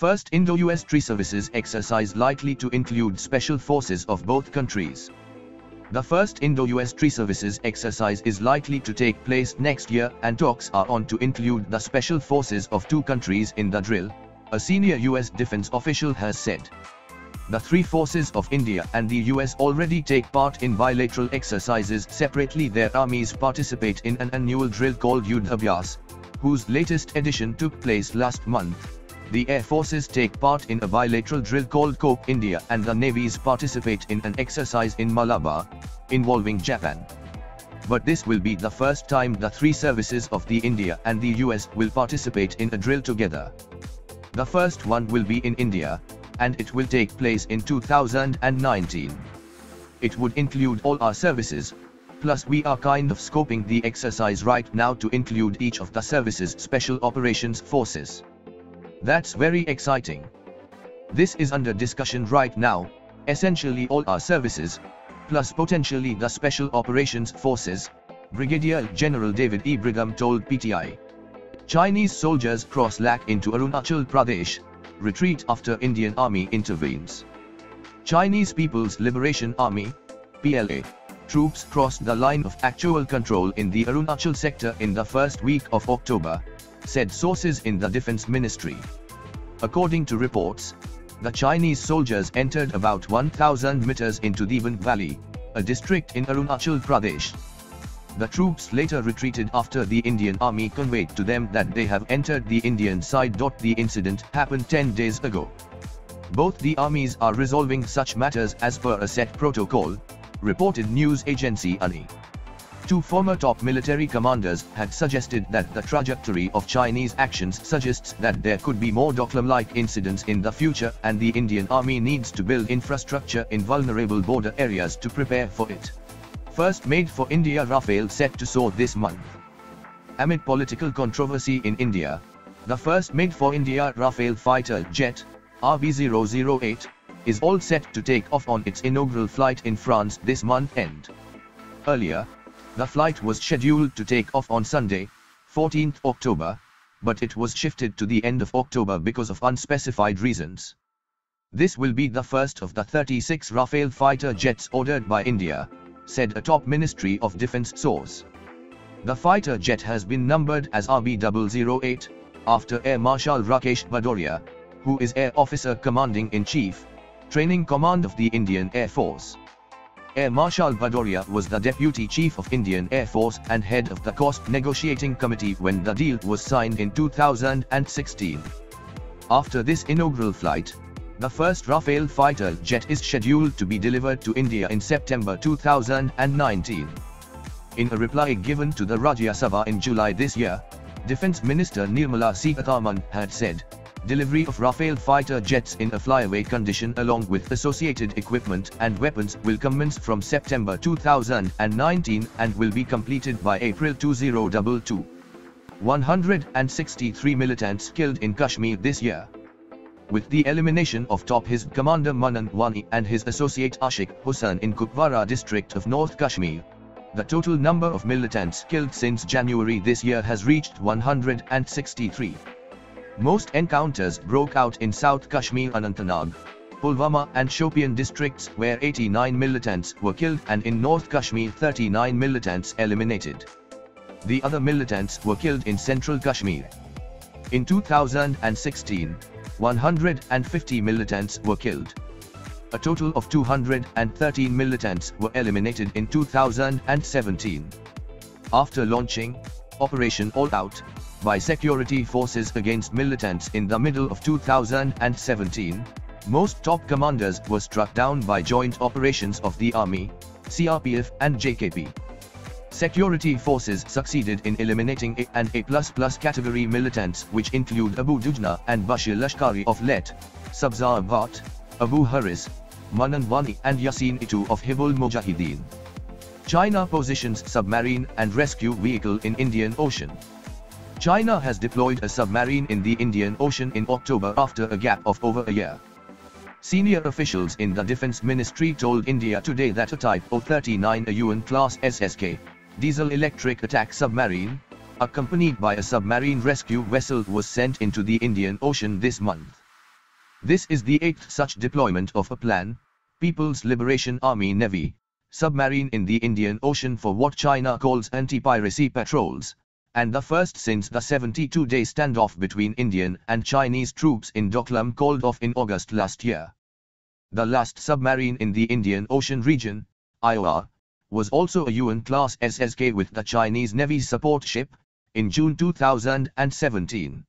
First IndoUS tree services exercise likely to include special forces of both countries. The first IndoUS tree services exercise is likely to take place next year, and talks are on to include the special forces of two countries in the drill, a senior US defense official has said. The three forces of India and the US already take part in bilateral exercises separately. Their armies participate in an annual drill called IndoUS, whose latest edition took place last month. The Air Forces take part in a bilateral drill called COPE India, and the navies participate in an exercise in Malabar, involving Japan. But this will be the first time the three services of the India and the US will participate in a drill together. The first one will be in India, and it will take place in 2019. It would include all our services, plus we are kind of scoping the exercise right now to include each of the services' special operations forces. That's very exciting. This is under discussion right now, essentially all our services, plus potentially the Special Operations Forces, Brigadier General David E. Brigham told PTI. Chinese soldiers cross Lak into Arunachal Pradesh, retreat after Indian Army intervenes. Chinese People's Liberation Army, PLA, troops crossed the line of actual control in the Arunachal sector in the first week of October, said sources in the Defense Ministry. According to reports, the Chinese soldiers entered about 1,000 meters into the Van Valley, a district in Arunachal Pradesh. The troops later retreated after the Indian Army conveyed to them that they have entered the Indian side. The incident happened 10 days ago. Both the armies are resolving such matters as per a set protocol, reported news agency ANI. Two former top military commanders had suggested that the trajectory of Chinese actions suggests that there could be more Doklam-like incidents in the future, and the Indian Army needs to build infrastructure in vulnerable border areas to prepare for it. First made for India Rafale set to soar this month. Amid political controversy in India, the first made for India Rafale fighter jet, RB008, is all set to take off on its inaugural flight in France this month end. Earlier, the flight was scheduled to take off on Sunday, 14th October, but it was shifted to the end of October because of unspecified reasons. This will be the first of the 36 Rafale fighter jets ordered by India, said a top Ministry of Defense source. The fighter jet has been numbered as RB008, after Air Marshal Rakesh Bhadoria, who is Air Officer Commanding-in-Chief, Training Command of the Indian Air Force. Air Marshal Bhadoria was the Deputy Chief of Indian Air Force and head of the Cost Negotiating Committee when the deal was signed in 2016. After this inaugural flight, the first Rafale fighter jet is scheduled to be delivered to India in September 2019. In a reply given to the Rajya Sabha in July this year, Defence Minister Nirmala Sitharaman had said, delivery of Rafale fighter jets in a flyaway condition along with associated equipment and weapons will commence from September 2019 and will be completed by April 2022. 163 militants killed in Kashmir this year. With the elimination of top Hizb commander Manan Wani and his associate Ashik Hussain in Kupwara district of North Kashmir, the total number of militants killed since January this year has reached 163. Most encounters broke out in South Kashmir, Anantnag, Pulwama and Shopian districts where 89 militants were killed, and in North Kashmir 39 militants eliminated. The other militants were killed in Central Kashmir. In 2016, 150 militants were killed. A total of 213 militants were eliminated in 2017. After launching Operation All Out by security forces against militants in the middle of 2017, most top commanders were struck down by joint operations of the Army, CRPF and JKP. Security forces succeeded in eliminating A and A++ category militants, which include Abu Dujna and Bashir Lashkari of Let, Sabzar Bhat, Abu Haris, Manan Wani and Yasin Itu of Hibul Mujahideen. China positions submarine and rescue vehicle in Indian Ocean. China has deployed a submarine in the Indian Ocean in October after a gap of over a year. Senior officials in the Defense Ministry told India Today that a Type O-39 Yuan-class SSK, diesel-electric attack submarine, accompanied by a submarine rescue vessel was sent into the Indian Ocean this month. This is the 8th such deployment of a plan, People's Liberation Army Navy, submarine in the Indian Ocean for what China calls anti-piracy patrols, and the first since the 72-day standoff between Indian and Chinese troops in Doklam called off in August last year. The last submarine in the Indian Ocean region, IndoUS, was also a UN-class SSK with the Chinese Navy's support ship, in June 2017.